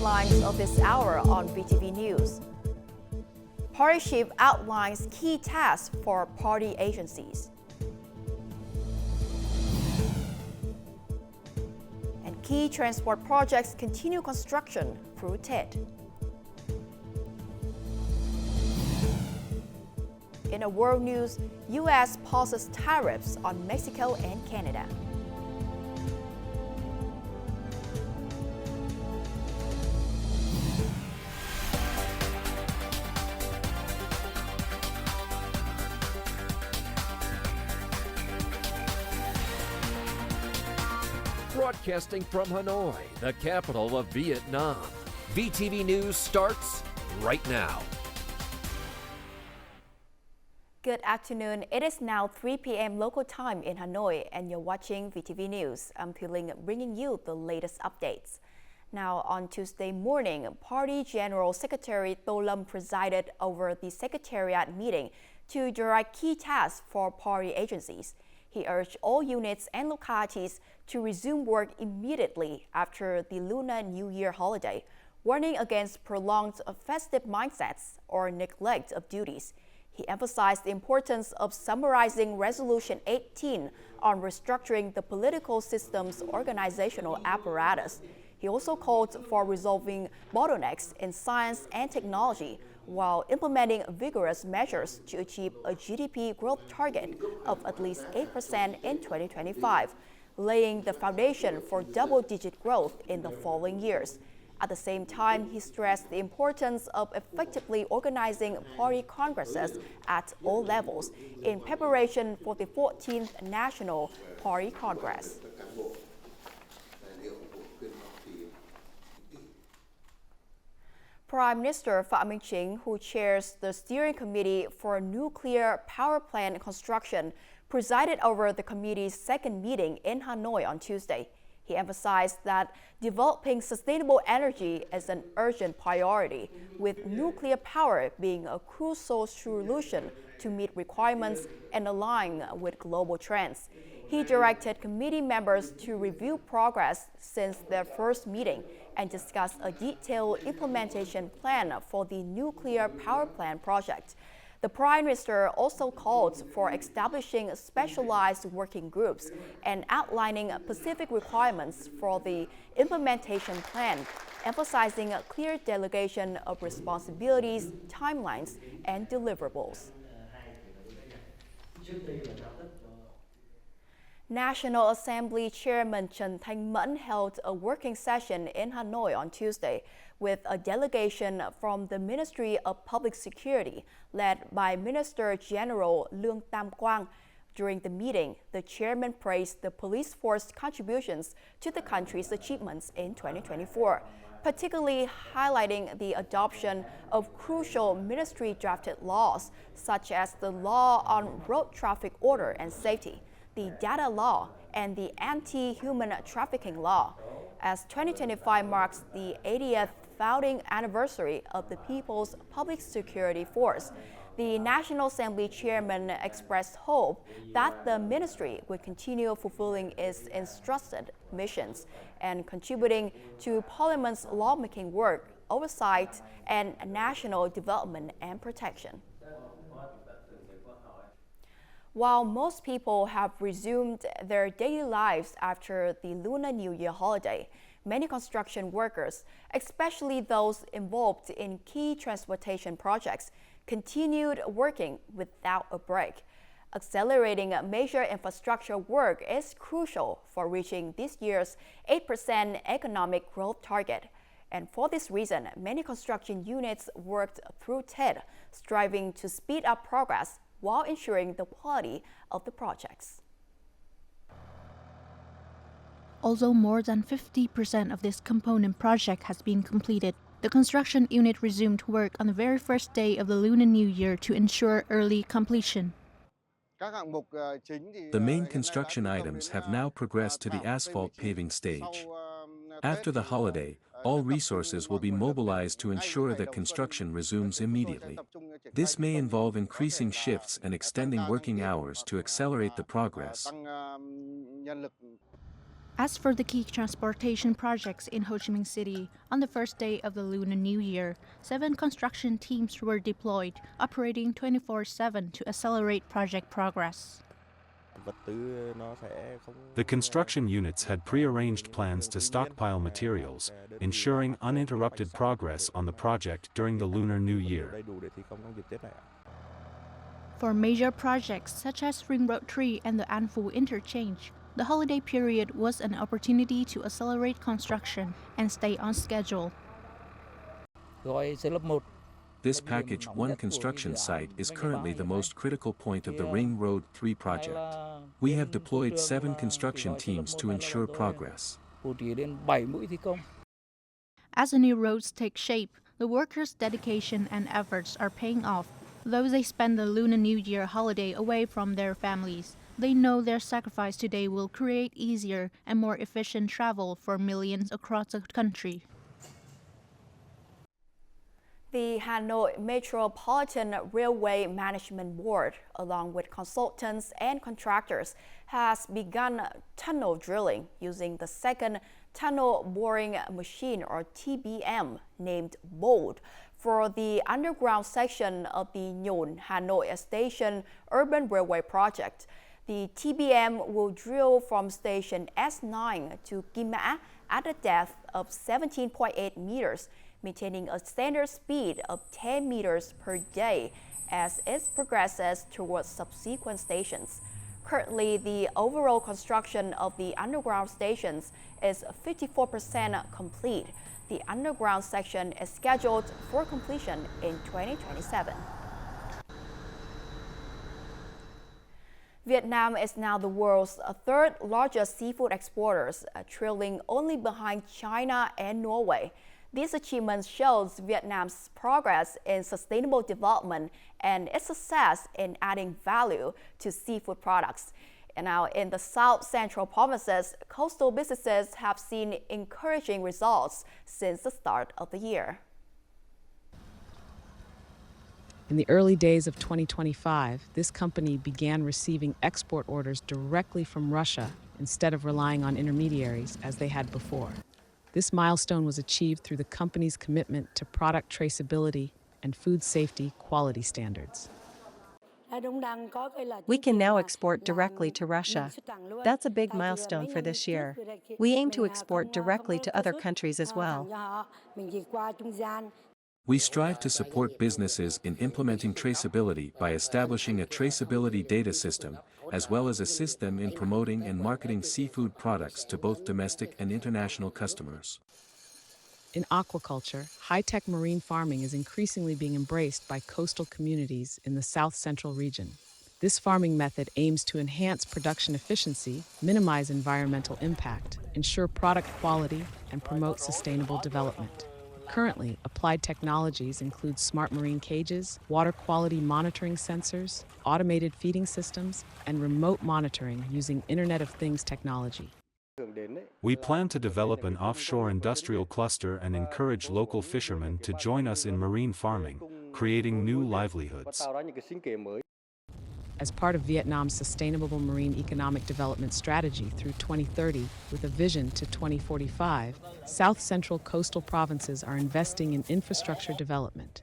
headlines of this hour on VTV News. Party chief outlines key tasks for party agencies. And key transport projects continue construction through TED. In a world news, U.S. pauses tariffs on Mexico and Canada. Broadcasting from Hanoi, the capital of Vietnam. VTV News starts right now. Good afternoon. It is now 3 p.m. local time in Hanoi, and you're watching VTV News. I'm Phie bringing you the latest updates. Now, on Tuesday morning, Party General Secretary Tô Lâm presided over the Secretariat meeting to direct key tasks for party agencies. He urged all units and localities to resume work immediately after the Lunar New Year holiday, warning against prolonged festive mindsets or neglect of duties. He emphasized the importance of summarizing Resolution 18 on restructuring the political system's organizational apparatus. He also called for resolving bottlenecks in science and technology while implementing vigorous measures to achieve a GDP growth target of at least 8% in 2025, laying the foundation for double-digit growth in the following years. At the same time, he stressed the importance of effectively organizing party congresses at all levels in preparation for the 14th National Party Congress. Prime Minister Phie, who chairs the steering committee for nuclear power plant construction, presided over the committee's second meeting in Hanoi on Tuesday. He emphasized that developing sustainable energy is an urgent priority, with nuclear power being a crucial solution to meet requirements and align with global trends. He directed committee members to review progress since their first meeting and discuss a detailed implementation plan for the nuclear power plant project. The Prime Minister also called for establishing specialized working groups and outlining specific requirements for the implementation plan, emphasizing a clear delegation of responsibilities, timelines, and deliverables. National Assembly Chairman Trần Thanh Mẫn held a working session in Hanoi on Tuesday with a delegation from the Ministry of Public Security led by Minister General Lương Tam Quang. During the meeting, the chairman praised the police force's contributions to the country's achievements in 2024, particularly highlighting the adoption of crucial ministry-drafted laws such as the Law on Road Traffic Order and Safety, the Data Law, and the Anti-Human Trafficking Law. As 2025 marks the 80th founding anniversary of the People's Public Security Force, the National Assembly chairman expressed hope that the ministry would continue fulfilling its entrusted missions and contributing to Parliament's lawmaking work, oversight, and national development and protection. While most people have resumed their daily lives after the Lunar New Year holiday, many construction workers, especially those involved in key transportation projects, continued working without a break. Accelerating major infrastructure work is crucial for reaching this year's 8% economic growth target. And for this reason, many construction units worked through TED, striving to speed up progress while ensuring the quality of the projects. Although more than 50% of this component project has been completed, the construction unit resumed work on the very first day of the Lunar New Year to ensure early completion. The main construction items have now progressed to the asphalt paving stage. After the holiday, all resources will be mobilized to ensure that construction resumes immediately. This may involve increasing shifts and extending working hours to accelerate the progress. As for the key transportation projects in Ho Chi Minh City, on the first day of the Lunar New Year, 7 construction teams were deployed, operating 24/7 to accelerate project progress. The construction units had pre-arranged plans to stockpile materials, ensuring uninterrupted progress on the project during the Lunar New Year. For major projects such as Ring Road 3 and the An Phu interchange, the holiday period was an opportunity to accelerate construction and stay on schedule. This Package 1 construction site is currently the most critical point of the Ring Road 3 project. We have deployed 7 construction teams to ensure progress. As the new roads take shape, the workers' dedication and efforts are paying off. Though they spend the Lunar New Year holiday away from their families, they know their sacrifice today will create easier and more efficient travel for millions across the country. The Hanoi Metropolitan Railway Management Board, along with consultants and contractors, has begun tunnel drilling using the second tunnel boring machine, or TBM, named BOLD, for the underground section of the Nhon Hanoi Station Urban Railway Project. The TBM will drill from station S9 to Kim Ma at a depth of 17.8 meters, maintaining a standard speed of 10 meters per day as it progresses towards subsequent stations. Currently, the overall construction of the underground stations is 54% complete. The underground section is scheduled for completion in 2027. Vietnam is now the world's third largest seafood exporters, trailing only behind China and Norway. These achievements shows Vietnam's progress in sustainable development and its success in adding value to seafood products. And now in the South Central provinces, coastal businesses have seen encouraging results since the start of the year. In the early days of 2025, this company began receiving export orders directly from Russia instead of relying on intermediaries as they had before. This milestone was achieved through the company's commitment to product traceability and food safety quality standards. We can now export directly to Russia. That's a big milestone for this year. We aim to export directly to other countries as well. We strive to support businesses in implementing traceability by establishing a traceability data system, as well as assist them in promoting and marketing seafood products to both domestic and international customers. In aquaculture, high-tech marine farming is increasingly being embraced by coastal communities in the South Central region. This farming method aims to enhance production efficiency, minimize environmental impact, ensure product quality, and promote sustainable development. Currently, applied technologies include smart marine cages, water quality monitoring sensors, automated feeding systems, and remote monitoring using Internet of Things technology. We plan to develop an offshore industrial cluster and encourage local fishermen to join us in marine farming, creating new livelihoods. As part of Vietnam's Sustainable Marine Economic Development Strategy through 2030, with a vision to 2045, South Central coastal provinces are investing in infrastructure development.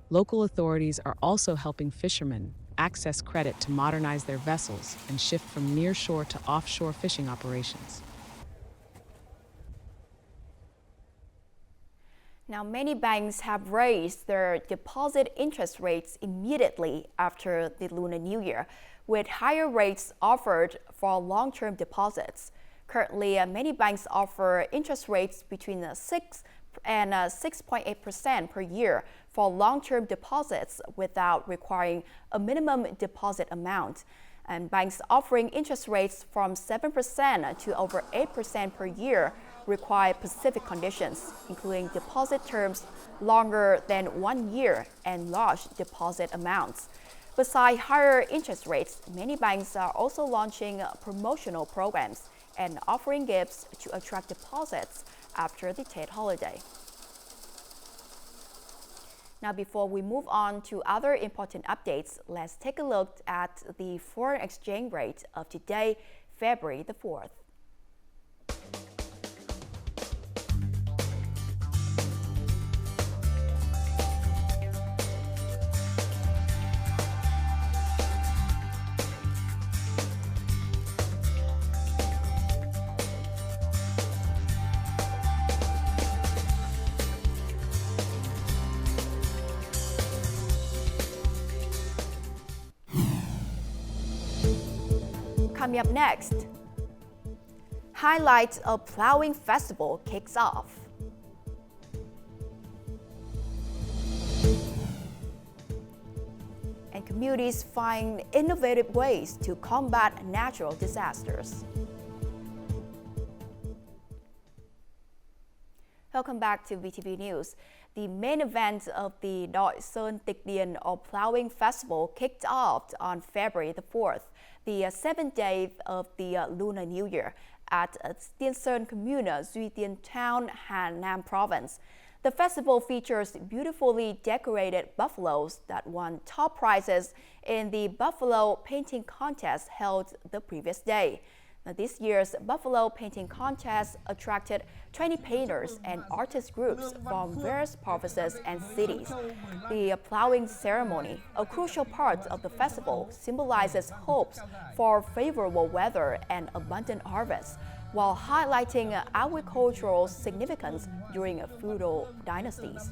Local authorities are also helping fishermen access credit to modernize their vessels and shift from nearshore to offshore fishing operations. Now, many banks have raised their deposit interest rates immediately after the Lunar New Year, with higher rates offered for long-term deposits. Currently, many banks offer interest rates between 6 and 6.8% per year for long-term deposits without requiring a minimum deposit amount. And banks offering interest rates from 7% to over 8% per year require specific conditions, including deposit terms longer than 1 year and large deposit amounts. Besides higher interest rates, many banks are also launching promotional programs and offering gifts to attract deposits after the Tet holiday. Now, before we move on to other important updates, let's take a look at the foreign exchange rate of today, February the 4th. Coming up next, highlights of Plowing Festival kicks off. And communities find innovative ways to combat natural disasters. Welcome back to VTV News. The main event of the Đội Sơn Tịch Điền or Plowing Festival kicked off on February the 4th, the 7th day of the Lunar New Year at Tiên Sơn Commune, Duy Tiên Town, Hà Nam Province. The festival features beautifully decorated buffaloes that won top prizes in the buffalo painting contest held the previous day. Now, this year's buffalo painting contest attracted 20 painters and artist groups from various provinces and cities. The plowing ceremony, a crucial part of the festival, symbolizes hopes for favorable weather and abundant harvest, while highlighting agricultural significance during feudal dynasties.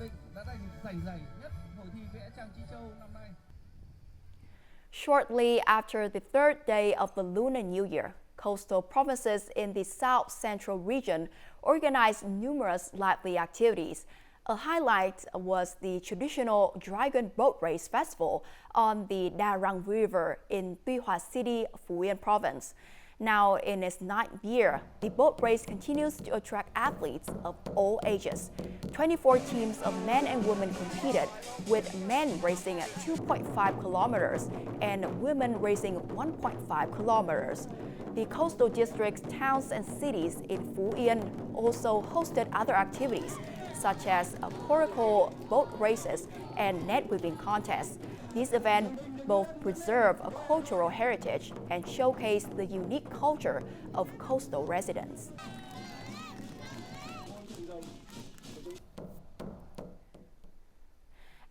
Shortly after the third day of the Lunar New Year, coastal provinces in the South Central region organized numerous lively activities. A highlight was the traditional Dragon Boat Race Festival on the Da Rang River in Tuy Hòa City, Phú Yên Province. Now in its 9th year, the boat race continues to attract athletes of all ages. 24 teams of men and women competed, with men racing at 2.5 kilometers and women racing 1.5 kilometers. The coastal districts, towns, and cities in Phú Yên also hosted other activities, such as coracle boat races and net weaving contests. These events both preserve a cultural heritage and showcase the unique culture of coastal residents.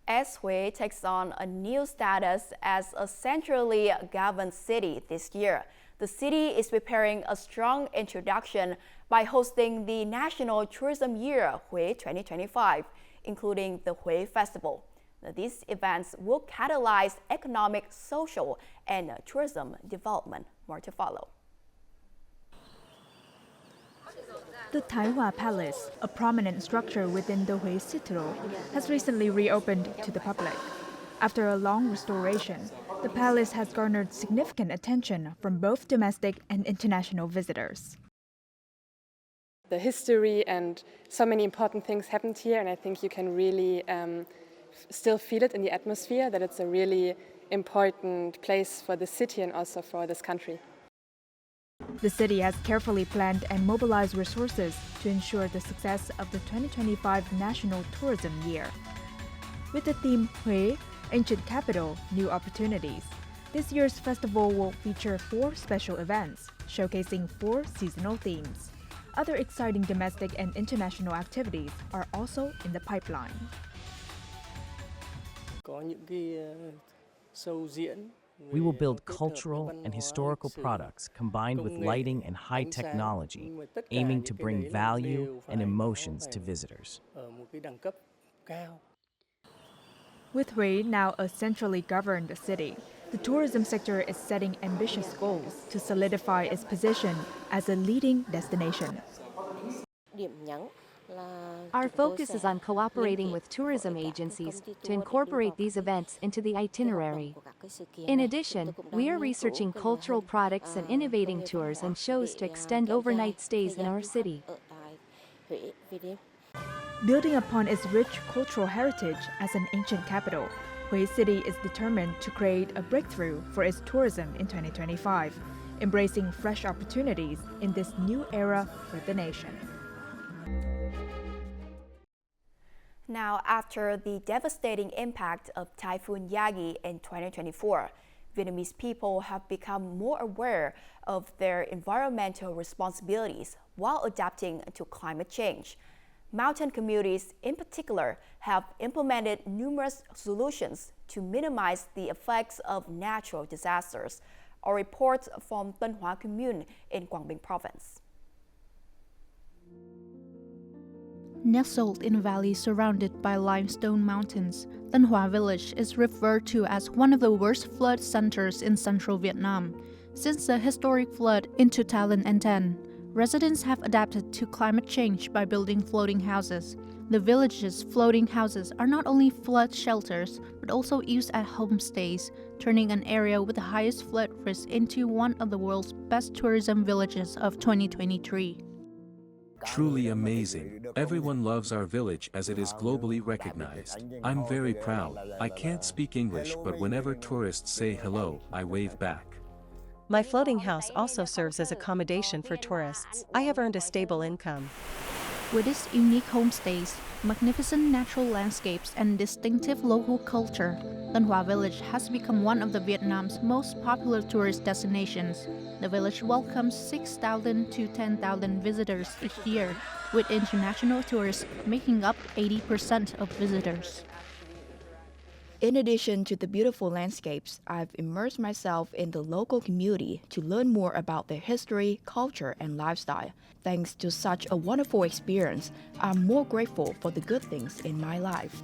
As Phie takes on a new status as a centrally governed city this year, the city is preparing a strong introduction by hosting the National Tourism Year Phie 2025, including the Phie Festival. Now, these events will catalyze economic, social, and tourism development. More to follow. The Tai Hwa Palace, a prominent structure within the Phie Citadel, has recently reopened to the public. After a long restoration, the palace has garnered significant attention from both domestic and international visitors. The history and so many important things happened here, and I think you can really still feel it in the atmosphere, that it's a really important place for the city and also for this country. The city has carefully planned and mobilized resources to ensure the success of the 2025 National Tourism Year. With the theme Phie, Ancient Capital, New Opportunities, this year's festival will feature 4 special events, showcasing 4 seasonal themes. Other exciting domestic and international activities are also in the pipeline. We will build cultural and historical products combined with lighting and high technology, aiming to bring value and emotions to visitors. With Phie now a centrally governed city, the tourism sector is setting ambitious goals to solidify its position as a leading destination. Our focus is on cooperating with tourism agencies to incorporate these events into the itinerary. In addition, we are researching cultural products and innovating tours and shows to extend overnight stays in our city. Building upon its rich cultural heritage as an ancient capital, Phie City is determined to create a breakthrough for its tourism in 2025, embracing fresh opportunities in this new era for the nation. Now, after the devastating impact of Typhoon Yagi in 2024, Vietnamese people have become more aware of their environmental responsibilities while adapting to climate change. Mountain communities, in particular, have implemented numerous solutions to minimize the effects of natural disasters. A report from Tân Hóa Commune in Quảng Bình Province. Nestled in a valley surrounded by limestone mountains, Tân Hóa village is referred to as one of the worst flood centers in central Vietnam. Since the historic flood in 2010, residents have adapted to climate change by building floating houses. The village's floating houses are not only flood shelters, but also used as homestays, turning an area with the highest flood risk into one of the world's best tourism villages of 2023. Truly amazing. Everyone loves our village as it is globally recognized. I'm very proud. I can't speak English, but whenever tourists say hello, I wave back. My floating house also serves as accommodation for tourists. I have earned a stable income. With its unique homestays, magnificent natural landscapes, and distinctive local culture, Tân Hoa Village has become one of Vietnam's most popular tourist destinations. The village welcomes 6,000 to 10,000 visitors each year, with international tourists making up 80% of visitors. In addition to the beautiful landscapes, I've immersed myself in the local community to learn more about their history, culture, and lifestyle. Thanks to such a wonderful experience, I'm more grateful for the good things in my life.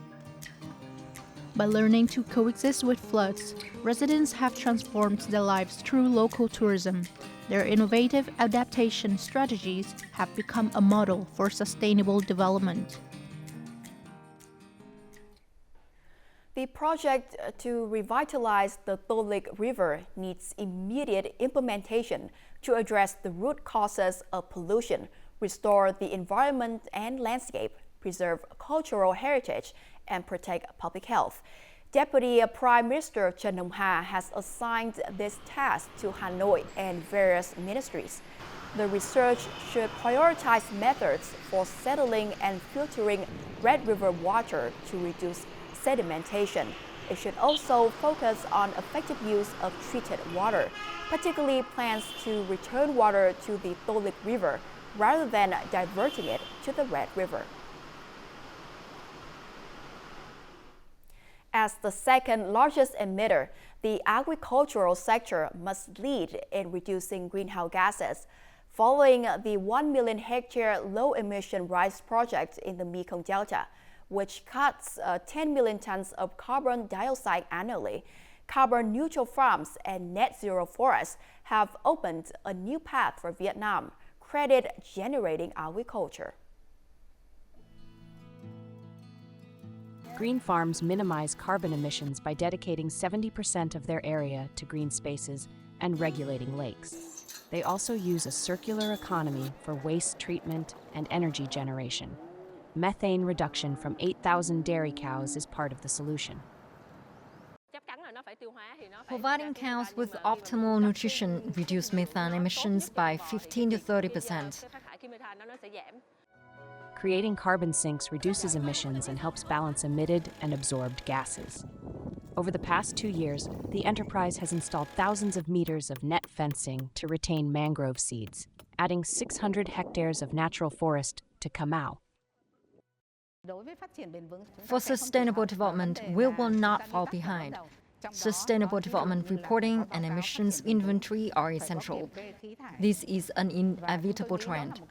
By learning to coexist with floods, residents have transformed their lives through local tourism. Their innovative adaptation strategies have become a model for sustainable development. The project to revitalize the Tô Lịch River needs immediate implementation to address the root causes of pollution, restore the environment and landscape, preserve cultural heritage, and protect public health. Deputy Prime Minister Trần Hồng Hà has assigned this task to Hanoi and various ministries. The research should prioritize methods for settling and filtering Red River water to reduce sedimentation. It should also focus on effective use of treated water, particularly plans to return water to the Tô Lịch River rather than diverting it to the Red River. As the second largest emitter, the agricultural sector must lead in reducing greenhouse gases. Following the 1 million hectare low-emission rice project in the Mekong Delta, which cuts 10 million tons of carbon dioxide annually, carbon-neutral farms and net-zero forests have opened a new path for Vietnam, credit-generating agriculture. Green farms minimize carbon emissions by dedicating 70% of their area to green spaces and regulating lakes. They also use a circular economy for waste treatment and energy generation. Methane reduction from 8,000 dairy cows is part of the solution. Providing cows with optimal nutrition reduces methane emissions by 15 to 30%. Creating carbon sinks reduces emissions and helps balance emitted and absorbed gases. Over the past 2 years, the enterprise has installed thousands of meters of net fencing to retain mangrove seeds, adding 600 hectares of natural forest to Cà Mau. For sustainable development, we will not fall behind. Sustainable development reporting and emissions inventory are essential. This is an inevitable trend.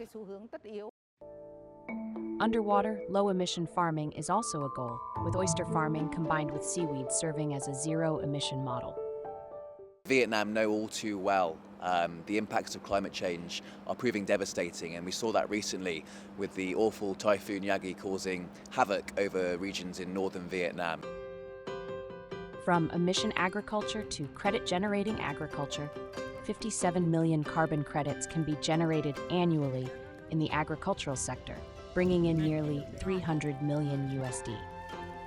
Underwater, low-emission farming is also a goal, with oyster farming combined with seaweed serving as a zero-emission model. Vietnam know all too well the impacts of climate change are proving devastating, and we saw that recently with the awful Typhoon Yagi causing havoc over regions in northern Vietnam. From emission agriculture to credit-generating agriculture, 57 million carbon credits can be generated annually in the agricultural sector, bringing in nearly 300 million USD.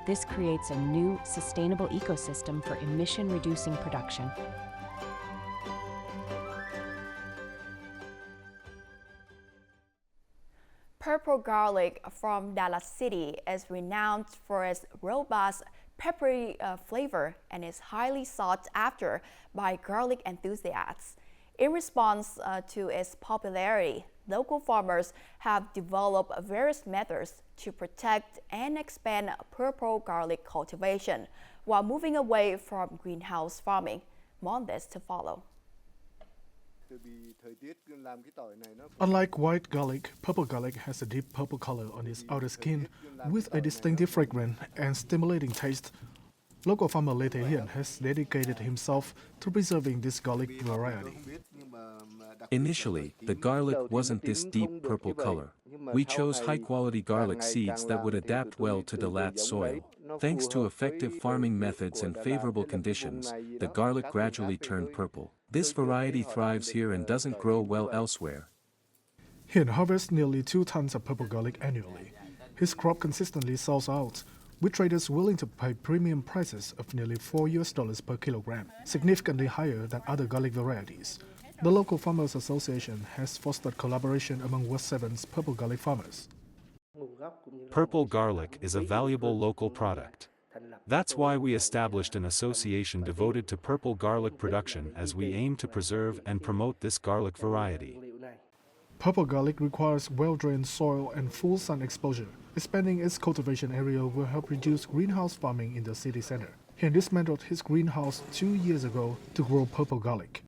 This creates a new, sustainable ecosystem for emission-reducing production. Purple garlic from Dallas City is renowned for its robust, peppery flavor and is highly sought after by garlic enthusiasts. In response to its popularity, local farmers have developed various methods to protect and expand purple garlic cultivation while moving away from greenhouse farming. More on this to follow. Unlike white garlic, purple garlic has a deep purple color on its outer skin with a distinctive fragrance and stimulating taste. Local farmer Lê Thế Hiển has dedicated himself to preserving this garlic variety. Initially, the garlic wasn't this deep purple color. We chose high-quality garlic seeds that would adapt well to Dalat soil. Thanks to effective farming methods and favorable conditions, the garlic gradually turned purple. This variety thrives here and doesn't grow well elsewhere. Hiển harvests nearly 2 tons of purple garlic annually. His crop consistently sells out, with traders willing to pay premium prices of nearly $4 per kilogram, significantly higher than other garlic varieties. The local Farmers Association has fostered collaboration among West 7's purple garlic farmers. Purple garlic is a valuable local product. That's why we established an association devoted to purple garlic production as we aim to preserve and promote this garlic variety. Purple garlic requires well-drained soil and full sun exposure. Expanding its cultivation area will help reduce greenhouse farming in the city center. He dismantled his greenhouse 2 years ago to grow purple garlic.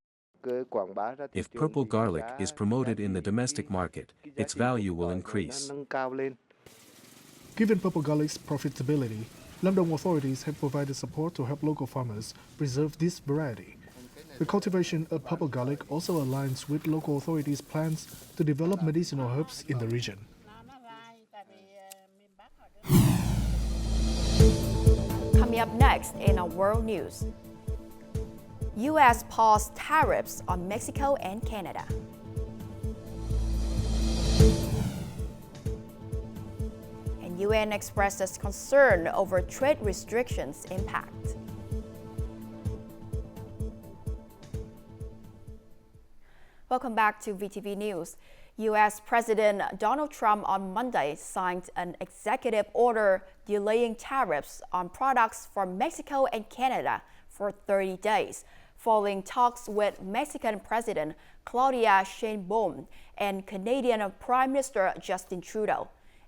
If purple garlic is promoted in the domestic market, its value will increase. Given purple garlic's profitability, London authorities have provided support to help local farmers preserve this variety. The cultivation of purple garlic also aligns with local authorities' plans to develop medicinal herbs in the region. Coming up next in our world news, U.S. paused tariffs on Mexico and Canada. And UN expresses concern over trade restrictions impact. Welcome back to VTV News. U.S. President Donald Trump on Monday signed an executive order delaying tariffs on products from Mexico and Canada for 30 days, following talks with Mexican President Claudia Sheinbaum and Canadian Prime Minister Justin Trudeau.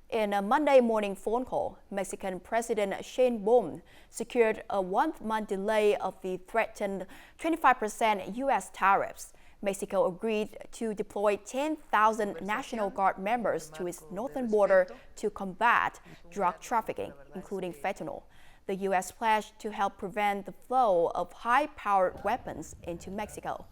In a Monday morning phone call, Mexican President Sheinbaum secured a 1-month delay of the threatened 25% U.S. tariffs. Mexico agreed to deploy 10,000 National Guard members to its northern border to combat drug trafficking, including fentanyl. The U.S. pledged to help prevent the flow of high-powered weapons into Mexico.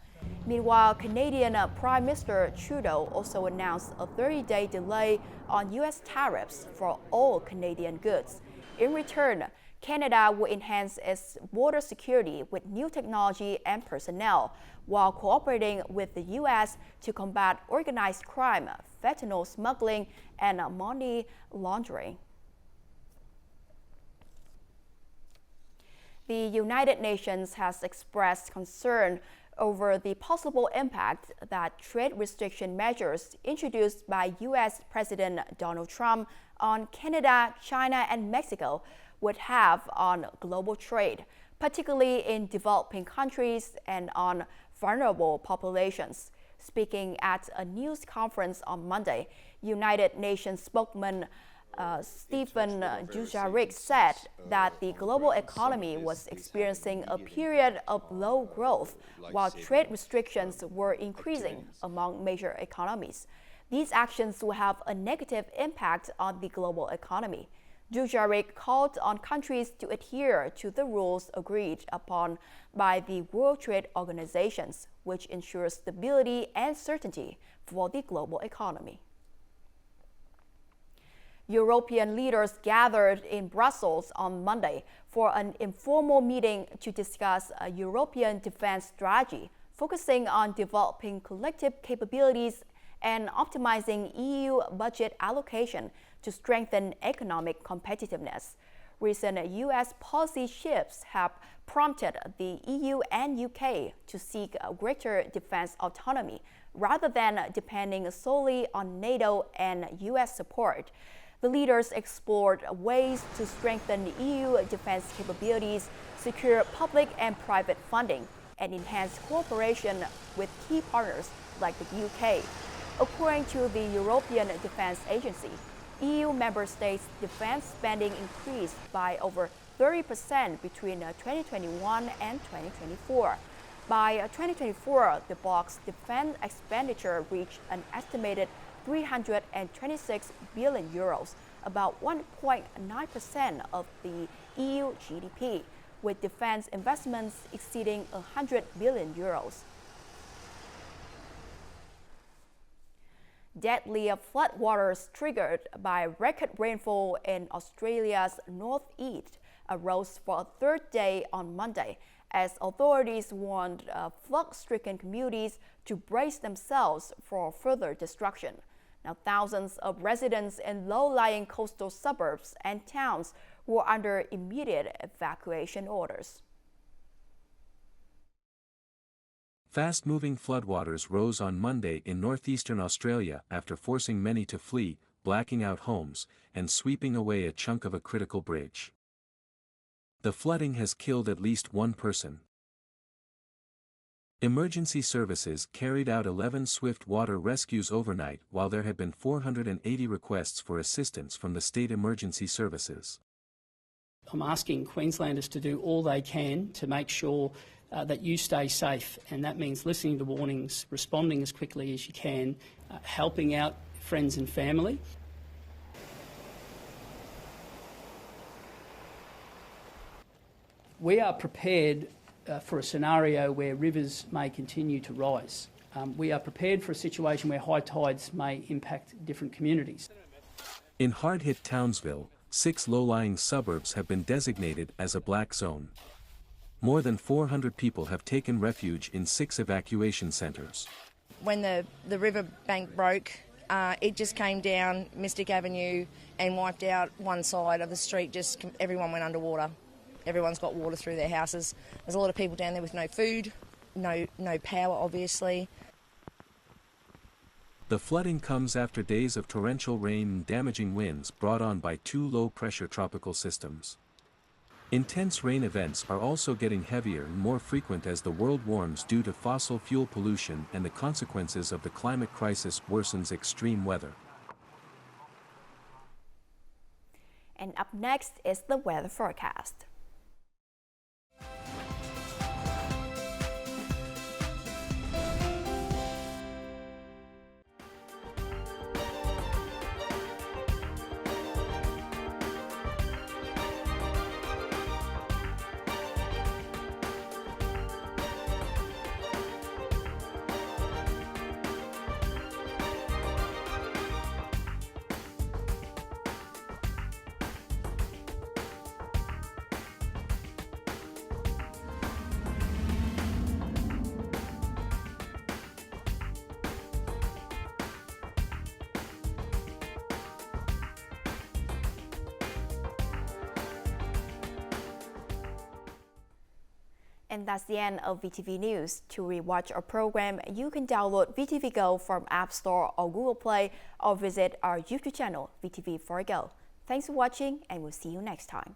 Meanwhile, Canadian Prime Minister Trudeau also announced a 30-day delay on U.S. tariffs for all Canadian goods. In return, Canada will enhance its border security with new technology and personnel, while cooperating with the U.S. to combat organized crime, fentanyl smuggling, and money laundering. The United Nations has expressed concern over the possible impact that trade restriction measures introduced by U.S. President Donald Trump on Canada, China, and Mexico would have on global trade, particularly in developing countries and on vulnerable populations. Speaking at a news conference on Monday, United Nations spokesman Stephen Dujarric said that the global economy was experiencing a period of low growth, while trade restrictions were increasing among major economies. These actions will have a negative impact on the global economy. Dujarric called on countries to adhere to the rules agreed upon by the World Trade Organization, which ensures stability and certainty for the global economy. European leaders gathered in Brussels on Monday for an informal meeting to discuss a European defense strategy, focusing on developing collective capabilities and optimizing EU budget allocation to strengthen economic competitiveness. Recent U.S. policy shifts have prompted the EU and UK to seek greater defense autonomy rather than depending solely on NATO and U.S. support. The leaders explored ways to strengthen EU defense capabilities, secure public and private funding, and enhance cooperation with key partners like the UK. According to the European Defense Agency, EU member states' defense spending increased by over 30% between 2021 and 2024. By 2024, the bloc's defense expenditure reached an estimated 326 billion euros, about 1.9% of the EU GDP. with defense investments exceeding 100 billion euros. Deadly floodwaters triggered by record rainfall in Australia's northeast arose for a third day on Monday, as authorities warned flood-stricken communities to brace themselves for further destruction. Now, thousands of residents in low-lying coastal suburbs and towns were under immediate evacuation orders. Fast-moving floodwaters rose on Monday in northeastern Australia after forcing many to flee, blacking out homes, and sweeping away a chunk of a critical bridge. The flooding has killed at least one person. Emergency services carried out 11 swift water rescues overnight, while there had been 480 requests for assistance from the state emergency services. I'm asking Queenslanders to do all they can to make sure that you stay safe, and that means listening to warnings, responding as quickly as you can, helping out friends and family. We are prepared for a scenario where rivers may continue to rise. We are prepared for a situation where high tides may impact different communities. In hard-hit Townsville, 6 low-lying suburbs have been designated as a black zone. More than 400 people have taken refuge in 6 evacuation centres. When the river bank broke, it just came down Mystic Avenue and wiped out one side of the street. Just everyone went underwater. Everyone's got water through their houses. There's a lot of people down there with no food, no power, obviously. The flooding comes after days of torrential rain and damaging winds brought on by 2 low-pressure tropical systems. Intense rain events are also getting heavier and more frequent as the world warms due to fossil fuel pollution, and the consequences of the climate crisis worsens extreme weather. And up next is the weather forecast. And that's the end of VTV News. To rewatch our program, you can download VTVgo from App Store or Google Play, or visit our YouTube channel, VTV4Go. Thanks for watching, and we'll see you next time.